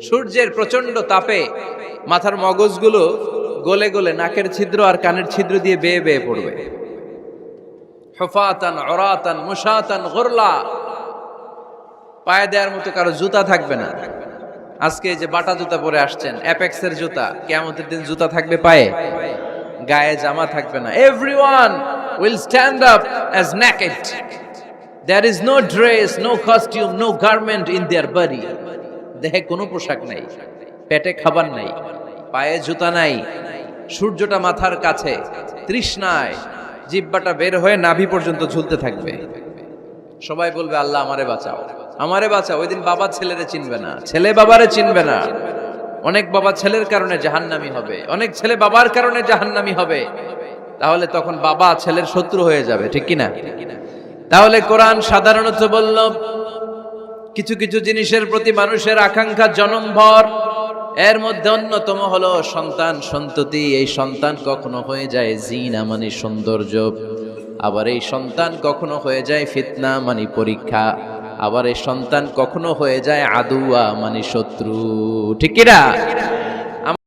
সূর্যের প্রচন্ড তাপে মাথার মগজগুলো গলে গলে নাকের ছিদ্র আর কানের ছিদ্র দিয়ে বেয়ে বেয়ে পড়বে। হুফাতান উরাতান মুশাতান গুরলা, পায়ে দেওয়ার মতো কারো জুতা থাকবে না। আজকে যে বাটা জুতা পরে আসছেন, অ্যাপেক্সের জুতা, কিয়ামতের দিন জুতা থাকবে পায়ে, গায়ে জামা থাকবে না। Everyone will stand up as naked. There is no dress, no costume, no garment in their body. দেহে কোনো পোশাক নাই, পেটে খাবার নাই, পায়ে জুতা নাই, সূর্যটা মাথার কাছে, তৃষ্ণায় জিহ্বাটা বের হয়ে নাভি পর্যন্ত ঝুলতে থাকবে। সবাই বলবে আল্লাহ আমারে বাঁচাও, আমারে বাঁচাও। ওই দিন বাবা ছেলেরে চিনবে না, ছেলে বাবারে চিনবে না। অনেক বাবা ছেলের কারণে জাহান্নামী হবে, অনেক ছেলে বাবার কারণে জাহান্নামী হবে। তাহলে তখন বাবা ছেলের শত্রু হয়ে যাবে, ঠিক কিনা? তাহলে কোরআন সাধারণত বলল কিছু কিছু জিনিসের প্রতি মানুষের আকাঙ্ক্ষা জনমভর, এর মধ্যে অন্যতম হলো সন্তান সন্ততি। এই সন্তান কখনো হয়ে যায় জিনা মানে সৌন্দর্য, আবার এই সন্তান কখনো হয়ে যায় ফিতনা মানে পরীক্ষা, আবার এই সন্তান কখনো হয়ে যায় আদুয়া মানে শত্রু, ঠিক কিনা?